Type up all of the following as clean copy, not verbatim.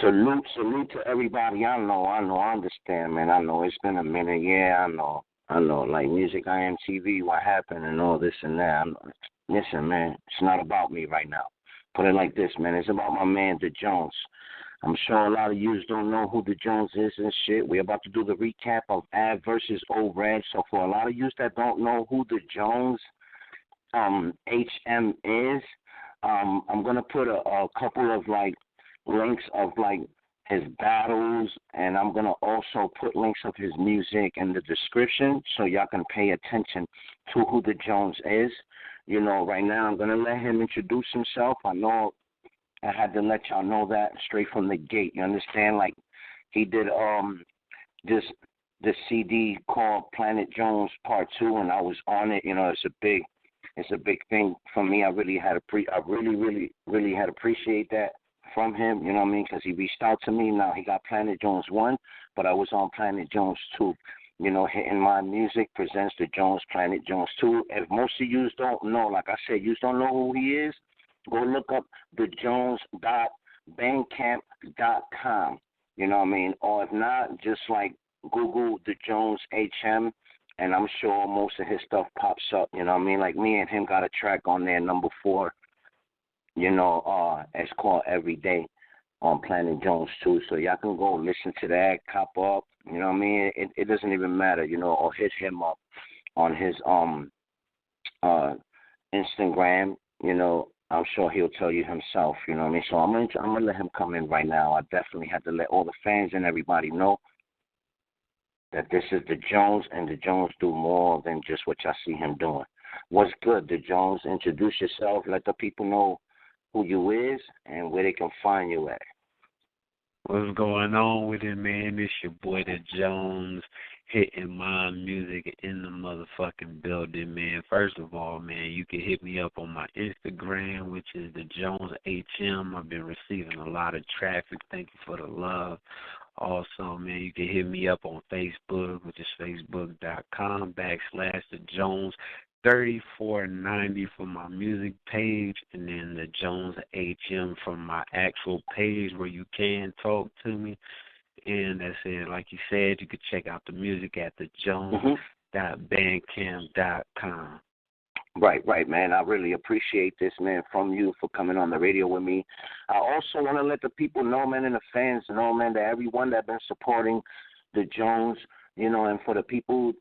Salute to everybody. I understand, man. I know it's been a minute. Yeah, I know. Like MusicIAmTv, what happened and all this and that. Listen, man, it's not about me right now. Put it like this, man. It's about my man, the Jones. I'm sure a lot of you don't know who the Jones is and shit. We're about to do the recap of AVE versus O-Red. So for a lot of you that don't know who the Jones HM is, I'm gonna put a couple of like links of like his battles, and I'm gonna also put links of his music in the description so y'all can pay attention to who the Jones is. You know, right now I'm gonna let him introduce himself. I know I had to let y'all know that straight from the gate. You understand? Like he did this CD called Planet Jones Part 2, and I was on it. You know, it's a big thing for me. I really had really had appreciate that from him, you know what I mean? Because he reached out to me. Now he got Planet Jones 1, but I was on Planet Jones 2. You know, Hitting My Music presents the Jones Planet Jones 2. If most of you don't know, like I said, you don't know who he is, go look up thejones.bandcamp.com. You know what I mean? Or if not, just like Google the Jones HM, and I'm sure most of his stuff pops up. You know what I mean? Like me and him got a track on there, number 4. You know, it's called Every Day on Planet Jones 2. So y'all can go listen to that, cop up. You know what I mean? It doesn't even matter, you know, or hit him up on his Instagram. You know, I'm sure he'll tell you himself, you know what I mean? So I'm gonna let him come in right now. I definitely have to let all the fans and everybody know that this is the Jones, and the Jones do more than just what y'all see him doing. What's good, the Jones? Introduce yourself, let the people know who you is and where they can find you at. What's going on with it, man? It's your boy, the Jones, Hitting My Music in the motherfucking building, man. First of all, man, you can hit me up on my Instagram, which is the Jones HM. I've been receiving a lot of traffic. Thank you for the love. Also, man, you can hit me up on Facebook, which is facebook.com/the Jones 3490 for my music page, and then the Jones HM from my actual page where you can talk to me. And that's it. Like you said, you can check out the music at the Jones.bandcamp.com. Right, man. I really appreciate this, man, from you for coming on the radio with me. I also want to let the people know, man, and the fans know, man, that everyone that been supporting the Jones, you know, and for the people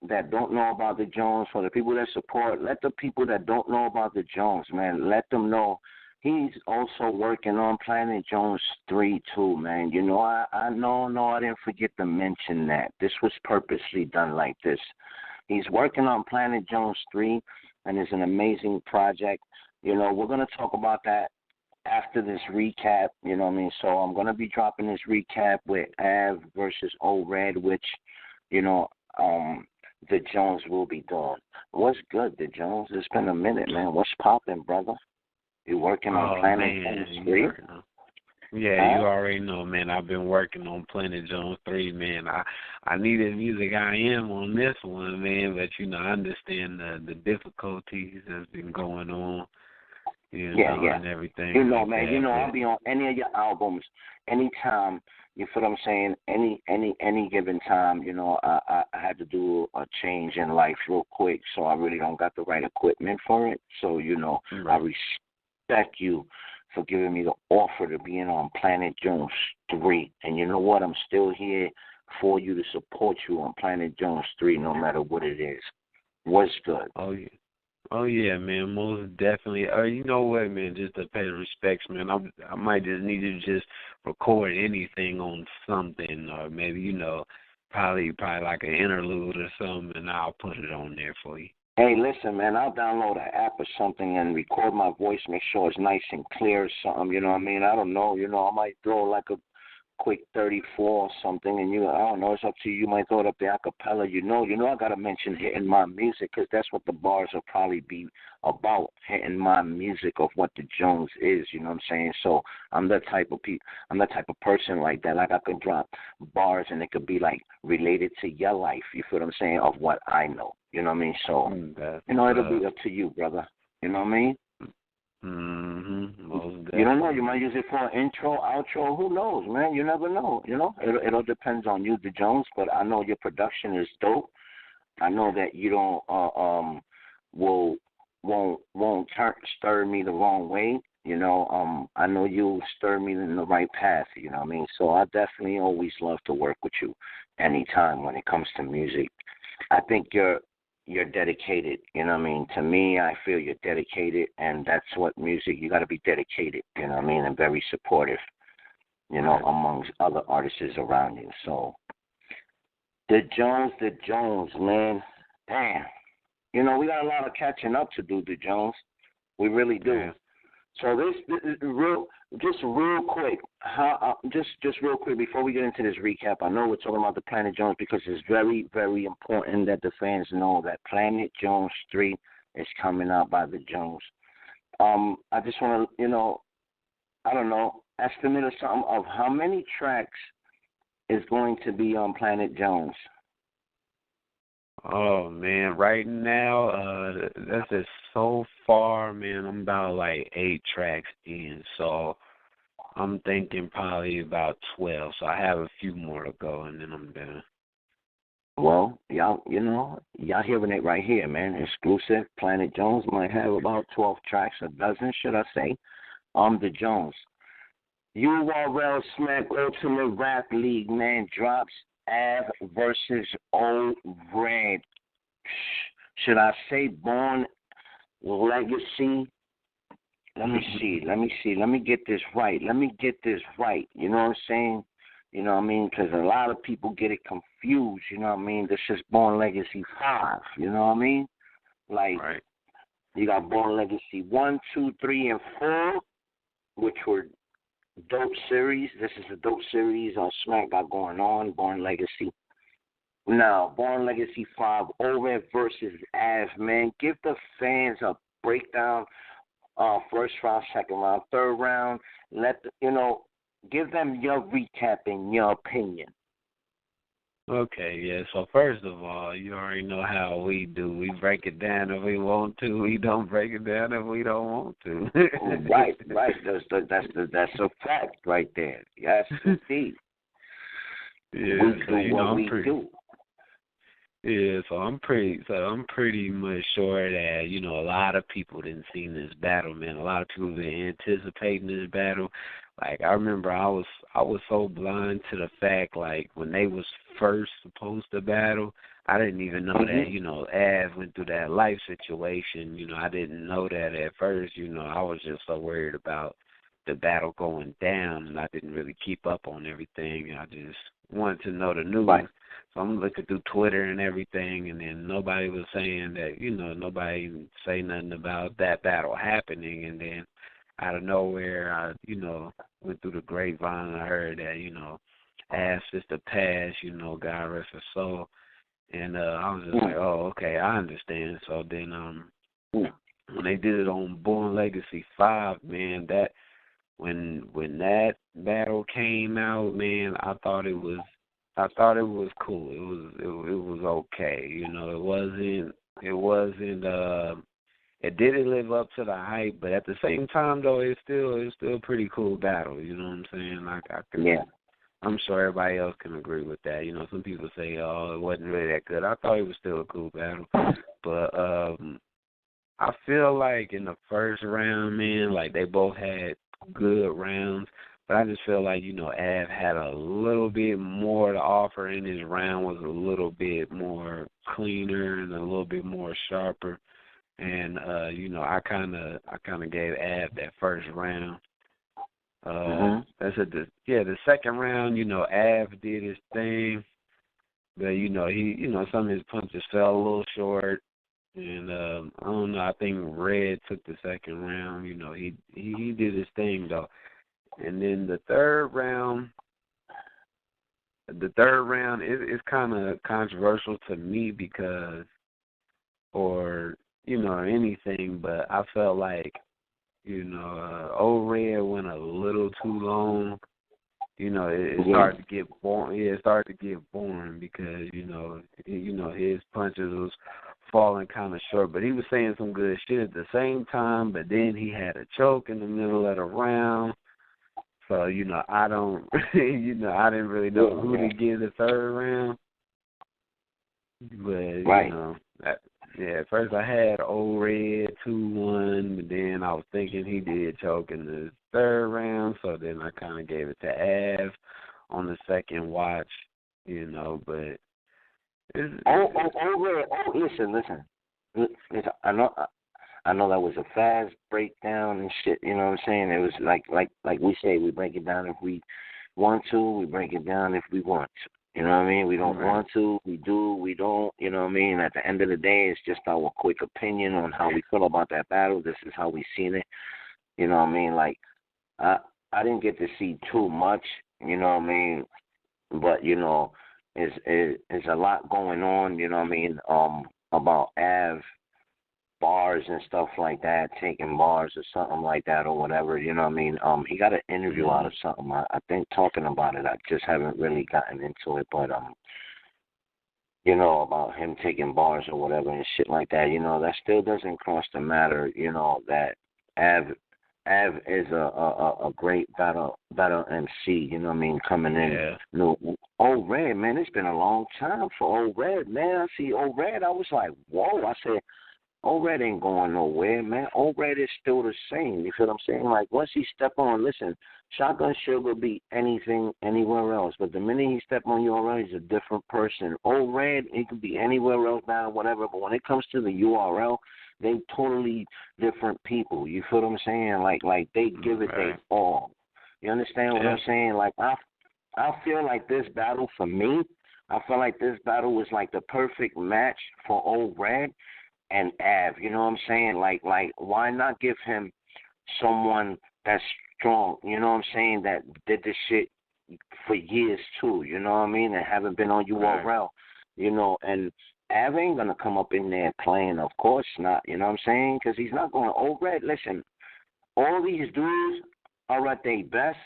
that don't know about the Jones, for the people that support, let the people that don't know about the Jones, man, let them know he's also working on Planet Jones 3 too, man. You know, I know I didn't forget to mention that. This was purposely done like this. He's working on Planet Jones 3, and it's an amazing project. You know, we're going to talk about that after this recap, you know what I mean? So I'm going to be dropping this recap with AVE versus O-Red, which, you know, the Jones will be doing. What's good, the Jones? It's been a minute, man. What's popping, brother? You working on Planet Jones 3? Yeah, you already know, man. I've been working on Planet Jones 3, man. I needed MusicIAM on this one, man, but, you know, I understand the difficulties that's been going on, you know, and everything. You know, like man, that, you know, I'll be on any of your albums anytime. You feel what I'm saying? Any given time, you know, I had to do a change in life real quick, so I really don't got the right equipment for it. So, you know, I respect you for giving me the offer to be in on Planet Jones 3. And you know what? I'm still here for you to support you on Planet Jones 3 no matter what it is. What's good? Oh, yeah, man, most definitely. You know what, man, just to pay the respects, man, I might just need to just record anything on something, or maybe, you know, probably like an interlude or something, and I'll put it on there for you. Hey, listen, man, I'll download an app or something and record my voice, make sure it's nice and clear or something, you know what I mean? I don't know, you know, I might throw like a quick 34 or something, and I don't know, it's up to you. You might throw it up the acapella. You know, I got to mention Hitting My Music, because that's what the bars will probably be about, hitting my music of what the Jones is, you know what I'm saying? So I'm the type of person like that. Like I could drop bars and it could be like related to your life, you feel what I'm saying, of what I know, you know what I mean? So, you know, it'll be up to you, brother, you know what I mean? Most You don't know. You might use it for an intro, outro. Who knows, man? You never know. You know, it all depends on you, the Jones. But I know your production is dope. I know that you don't won't stir me the wrong way. You know, I know you'll stir me in the right path. You know what I mean? So I definitely always love to work with you anytime when it comes to music. I think you're dedicated. You know what I mean? To me, I feel you're dedicated, and that's what music. You got to be dedicated. You know what I mean? And very supportive. You know, amongst other artists around you. So the Jones, man. Damn. You know, we got a lot of catching up to do, the Jones. We really do. Yeah. So this is real quick. Just real quick before we get into this recap. I know we're talking about the Planet Jones because it's very, very important that the fans know that Planet Jones 3 is coming out by the Jones. I just want to, you know, I don't know, estimate or something of how many tracks is going to be on Planet Jones. Oh man, right now, that's just so far, man. I'm about like 8 tracks in, so I'm thinking probably about 12. So I have a few more to go, and then I'm done. Well, y'all hearing it right here, man. Exclusive. Planet Jones might have about 12 tracks, a dozen, should I say. The Jones. URL Smack Ultimate Rap League, man, drops AVE versus O Red. Should I say Born Legacy? Let me see. Let me get this right. You know what I'm saying? You know what I mean? Because a lot of people get it confused. You know what I mean? This is Born Legacy 5. You know what I mean? Like, right. You got Born Legacy 1, 2, 3, and 4, which were dope series. This is a dope series Smack got going on, Born Legacy. Now, Born Legacy 5, ORED versus AVE, man. Give the fans a breakdown, first round, second round, third round. Give them your recap and your opinion. Okay, yeah. So first of all, you already know how we do. We break it down if we want to. We don't break it down if we don't want to. Right. That's a fact right there. Yes, indeed. Yeah, we do what we do. Yeah, so I'm pretty much sure that, you know, a lot of people didn't see this battle, man. A lot of people been anticipating this battle. Like, I remember I was so blind to the fact, like, when they was first supposed to battle, I didn't even know that, you know, AVE went through that life situation. You know, I didn't know that at first. You know, I was just so worried about the battle going down, and I didn't really keep up on everything. I just wanted to know the news. Right. So I'm looking through Twitter and everything, and then nobody was saying that, you know, nobody say nothing about that battle happening. And then out of nowhere, I, you know, went through the grapevine. I heard that, you know, AVE's sister passed, you know, God rest her soul. And I was just like, oh, okay, I understand. So then when they did it on Born Legacy 5, man, that when that battle came out, man, I thought it was cool. It was okay. You know, it didn't live up to the hype, but at the same time though, it's still a pretty cool battle, you know what I'm saying? Like I'm sure everybody else can agree with that. You know, some people say, oh, it wasn't really that good. I thought it was still a cool battle. But I feel like in the first round, man, like they both had good rounds. But I just feel like, you know, AVE had a little bit more to offer in his round, was a little bit more cleaner and a little bit more sharper. And you know, I kinda gave AVE that first round. The second round, you know, AVE did his thing. But, you know, some of his punches fell a little short. And I don't know, I think Red took the second round. You know, he did his thing though. And then the third round is kind of controversial to me because, or, you know, anything, but I felt like, you know, O-Red went a little too long. You know, it started to get boring. Yeah, it started to get boring because, you know, his punches was falling kind of short, but he was saying some good shit at the same time, but then he had a choke in the middle of the round. So, I don't, I didn't really know who to give the third round. But, at first I had Old Red 2-1, but then I was thinking he did choke in the third round, so then I kind of gave it to AVE on the second watch, but... Listen. I know that was a fast breakdown and shit, you know what I'm saying? It was like we say, we break it down if we want to, we break it down if we want to. You know what I mean? We don't want to, we do, we don't, you know what I mean? At the end of the day, it's just our quick opinion on how we feel about that battle. This is how we seen it. You know what I mean? Like, I didn't get to see too much, you know what I mean? But, there's a lot going on, you know what I mean, about AVE bars and stuff like that, taking bars or something like that or whatever, you know what I mean? He got an interview out of something. I think talking about it, I just haven't really gotten into it, but about him taking bars or whatever and shit like that, that still doesn't cross the matter, that AVE is a great battle MC, you know what I mean, coming in. Yeah. Old Red, man, it's been a long time for Old Red, man. I see Old Red, I was like, whoa, I said, Old Red ain't going nowhere, man. Old Red is still the same. You feel what I'm saying? Like, once he step on, listen, Shotgun Sugar beat anything anywhere else. But the minute he step on URL, he's a different person. Old Red, he could be anywhere else now, whatever. But when it comes to the URL, they totally different people. You feel what I'm saying? Like they give it their all. You understand what I'm saying? Like, I feel like this battle for me, I feel like this battle was like the perfect match for Old Red and AVE, you know what I'm saying? Like, why not give him someone that's strong, you know what I'm saying, that did this shit for years too, you know what I mean, and haven't been on URL, and AVE ain't going to come up in there playing, of course not, you know what I'm saying, because he's not going to, Old Red, listen, all these dudes are at their best,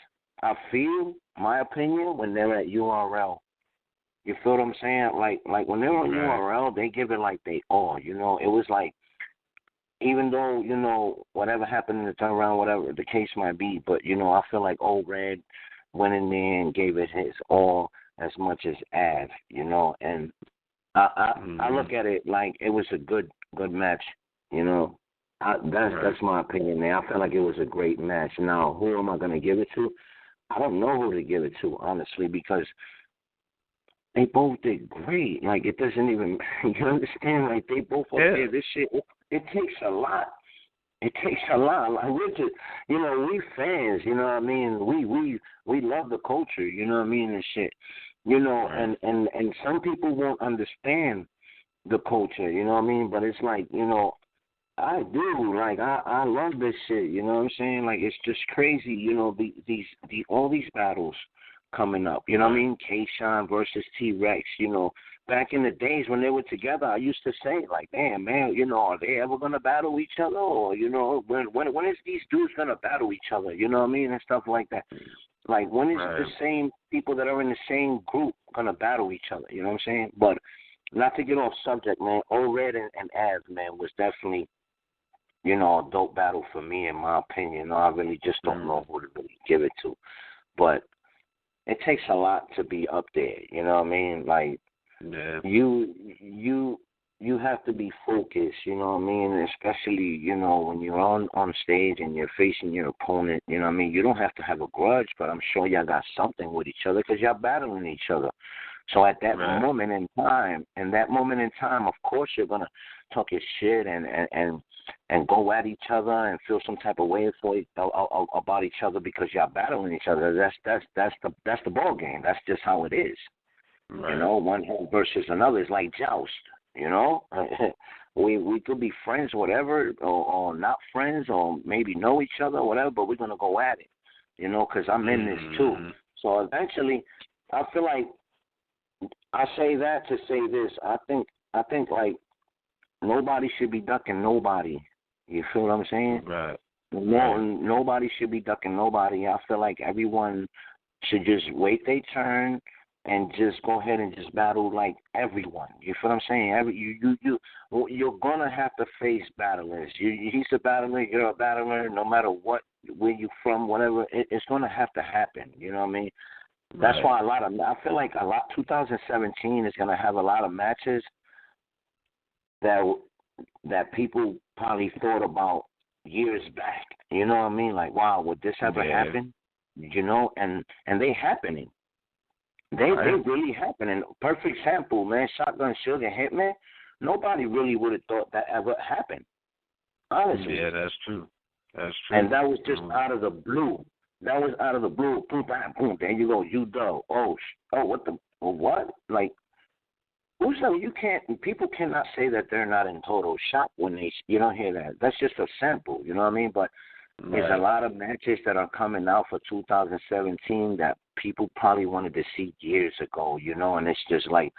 I feel, my opinion, when they're at URL. You feel what I'm saying? Like when they're on URL, they give it like they all, It was like, even though, whatever happened in the turnaround, whatever the case might be, but, I feel like Old Red went in there and gave it his all as much as AVE, and I look at it like it was a good match, That's my opinion there. I feel like it was a great match. Now, who am I going to give it to? I don't know who to give it to, honestly, because they both did great. Like, it doesn't even, you understand? Like, they both up there. This shit, it takes a lot. It takes a lot. Like, we're just, we fans, you know what I mean? We love the culture, you know what I mean, and shit. And some people won't understand the culture, you know what I mean? But it's like, I do. Like, I love this shit, you know what I'm saying? Like, it's just crazy, all these battles coming up, you know what I mean? K-Shine versus T-Rex, back in the days when they were together, I used to say, like, damn, man, are they ever going to battle each other? Or, when is these dudes going to battle each other, you know what I mean? And stuff like that. Like, when is the same people that are in the same group going to battle each other, you know what I'm saying? But not to get off subject, man, Old Red and AVE, man, was definitely, a dope battle for me, in my opinion. I really just don't know who to really give it to. But it takes a lot to be up there, you know what I mean? Like, you have to be focused, you know what I mean? Especially, when you're on stage and you're facing your opponent, you know what I mean? You don't have to have a grudge, but I'm sure y'all got something with each other because y'all battling each other. So at that moment in time, of course you're gonna talk your shit and go at each other and feel some type of way about each other because y'all battling each other. That's the ball game. That's just how it is. One versus another is like joust. We could be friends, whatever, or not friends, or maybe know each other, whatever. But we're gonna go at it, because I'm in this too. So eventually, I feel like I say that to say this. I think like nobody should be ducking nobody. You feel what I'm saying? Right. Nobody should be ducking nobody. I feel like everyone should just wait their turn and just go ahead and just battle like everyone. You feel what I'm saying? You're gonna have to face battlers. He's a battler. You're a battler. No matter what, where you from, whatever, it's gonna have to happen. You know what I mean? That's why I feel like 2017 is gonna have a lot of matches that people probably thought about years back. You know what I mean? Like, wow, would this ever happen? You know, and they happening. They really happening. Perfect example, man. Shotgun Sugar Hitman. Nobody really would have thought that ever happened. Honestly. Yeah, that's true. That's true. And that was just out of the blue. That was out of the blue. Boom, bam, boom. There you go. You do. What? Like, you can't. People cannot say that they're not in total shock when you don't hear that. That's just a sample. You know what I mean? But there's a lot of matches that are coming out for 2017 that people probably wanted to see years ago. You know, and it's just like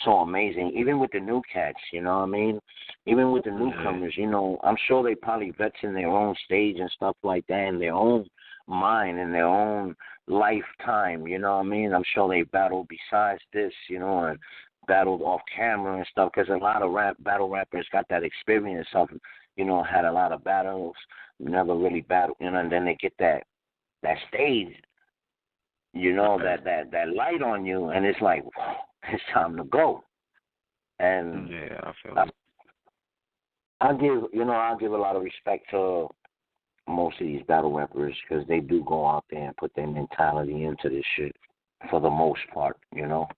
so amazing. Even with the new cats, you know what I mean? Even with the newcomers, you know, I'm sure they probably vets in their own stage and stuff like that, in their own mind, in their own lifetime. You know what I mean? I'm sure they battled besides this, you know, and battled off camera and stuff, because a lot of battle rappers got that experience of, you know, had a lot of battles, never really battled, you know, and then they get that stage, you know, that light on you, and it's like, whoa, it's time to go. And I feel it. I give a lot of respect to most of these battle rappers, because they do go out there and put their mentality into this shit for the most part, you know.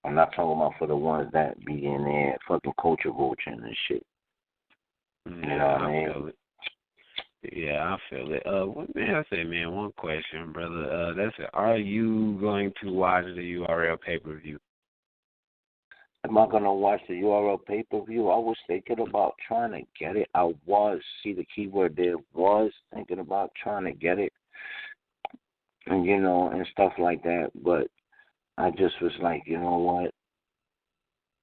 I'm not talking about for the ones that be in there fucking culture vulturing and shit. You know what I mean? Feel it. Yeah, I feel it. Man, I say, man, one question, brother. That's it. Are you going to watch the URL pay-per-view? Am I going to watch the URL pay-per-view? I was thinking about trying to get it. See the keyword there, was thinking about trying to get it, and, you know, and stuff like that, but I just was like, you know what?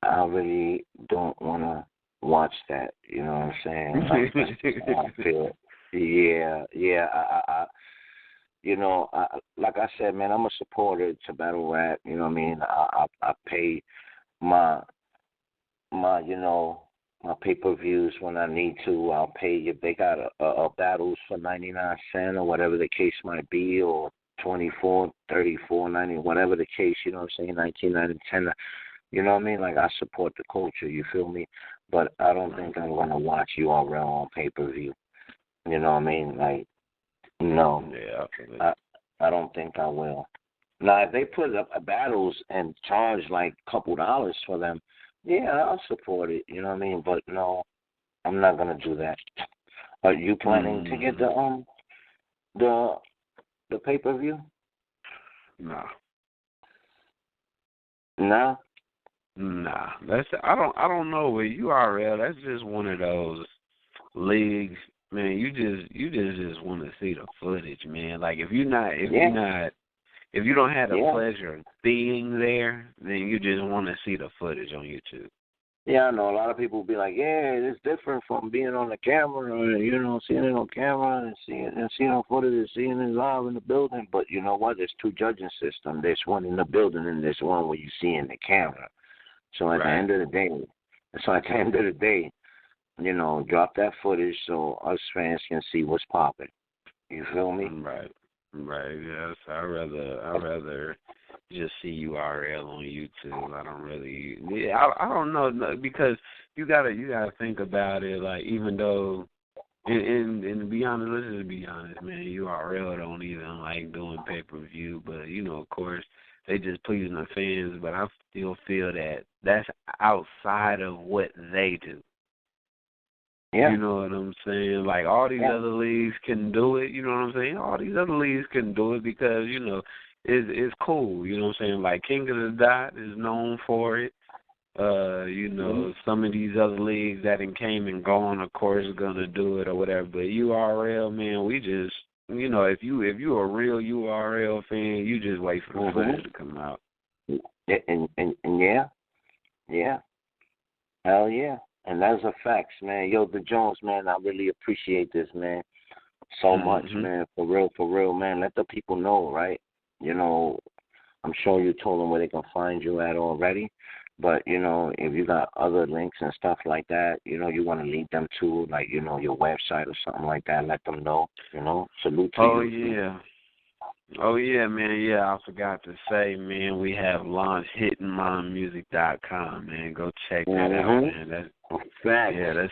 I really don't want to watch that. You know what I'm saying? I feel it. Yeah. You know, like I said, man, I'm a supporter to battle rap. You know what I mean? I pay my you know, my pay-per-views when I need to. I'll pay if they got a battles for 99 cents or whatever the case might be, or 24, 34, 90, whatever the case, you know what I'm saying, 19, 90, 10, you know what I mean? Like, I support the culture, you feel me? But I don't think I'm going to watch URL on pay-per-view. You know what I mean? Like, no. Yeah, I feel it. I don't think I will. Now, if they put up battles and charge like a couple dollars for them, yeah, I'll support it, you know what I mean? But no, I'm not going to do that. Are you planning to get the pay-per-view? Nah. No? Nah. I don't know with URL, that's just one of those leagues, man, you just want to see the footage, man. Like if you don't have the pleasure of being there, then you just want to see the footage on YouTube. Yeah, I know. A lot of people will be like, yeah, it's different from being on the camera, or, you know, seeing it on camera and seeing on footage and seeing it live in the building. But you know what? There's two judging systems. There's one in the building and there's one where you see in the camera. So at the end of the day, you know, drop that footage so us fans can see what's popping. You feel me? Right. Yes, I'd rather just see URL on YouTube. I don't really. Yeah, I don't know, because you gotta think about it. Like, even though, and to be honest, let's just be honest, man. URL don't even like doing pay-per-view, but you know, of course, they just pleasing the fans. But I still feel that that's outside of what they do. Yeah. You know what I'm saying? Like, all these other leagues can do it, you know what I'm saying? All these other leagues can do it because, you know, it's cool, you know what I'm saying? Like, King of the Dot is known for it. You know, some of these other leagues that came and gone, of course, are going to do it or whatever. But URL, man, we just, you know, if you a real URL fan, you just wait for the footage to come out. And yeah. Hell yeah. And that's a fact, man. Yo, the Jones, man, I really appreciate this, man, so much, man. For real, man. Let the people know, right? You know, I'm sure you told them where they can find you at already. But, if you got other links and stuff like that, you want to lead them to, like, your website or something like that, let them know, salute to Oh, you. yeah. Oh, yeah, man. Yeah, I forgot to say, man, we have launched hittingmymusic.com, man. Go check that out, man. That's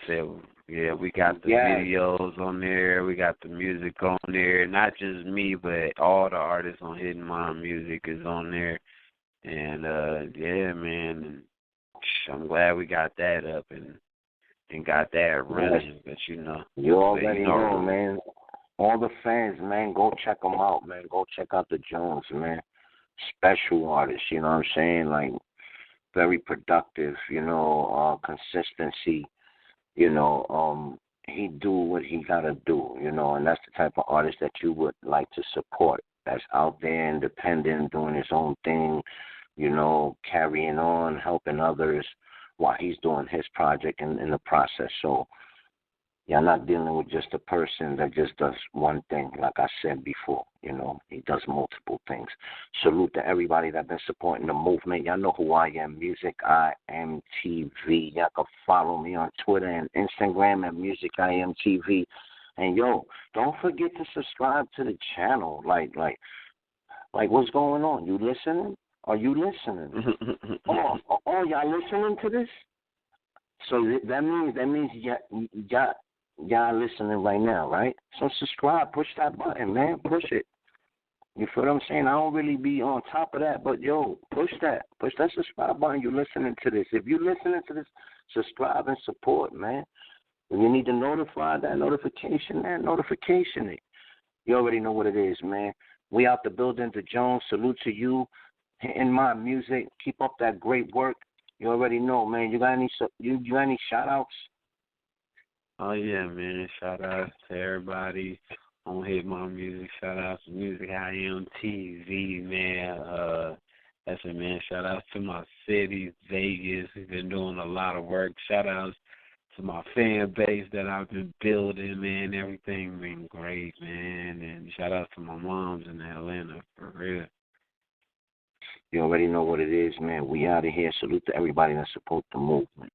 it. Yeah, we got the videos on there. We got the music on there. Not just me, but all the artists on Hidden My Music is on there. And, yeah, man, I'm glad we got that up and got that running. But, You already know, man. All the fans, man, go check them out, man. Go check out the Jones, man. Special artist, you know what I'm saying? Like, very productive, consistency, he do what he got to do, and that's the type of artist that you would like to support. That's out there, independent, doing his own thing, carrying on, helping others while he's doing his project in the process. So, you're not dealing with just a person that just does one thing. Like I said before, he does multiple things. Salute to everybody that's been supporting the movement. Y'all know who I am, MusicIAmTv. Y'all can follow me on Twitter and Instagram at MusicIAmTV. And, don't forget to subscribe to the channel. Like what's going on? You listening? Are you listening? Y'all listening to this? So that means y'all listening right now, right? So subscribe, push that button, man, push it. You feel what I'm saying? I don't really be on top of that, but push that subscribe button. You listening to this? If you listening to this, subscribe and support, man. When you need to notify that notification it. You already know what it is, man. We out the building, the Jones. Salute to you, Hitting My Music. Keep up that great work. You already know, man. You got any shout-outs? Oh, yeah, man. Shout-outs to everybody on Hit My Music. Shout-outs to MusicIAmTv, man. That's it, man. Shout-outs to my city, Vegas. We've been doing a lot of work. Shout-outs to my fan base that I've been building, man. Everything been great, man. And shout-outs to my moms in Atlanta, for real. You already know what it is, man. We out of here. Salute to everybody that supports the movement.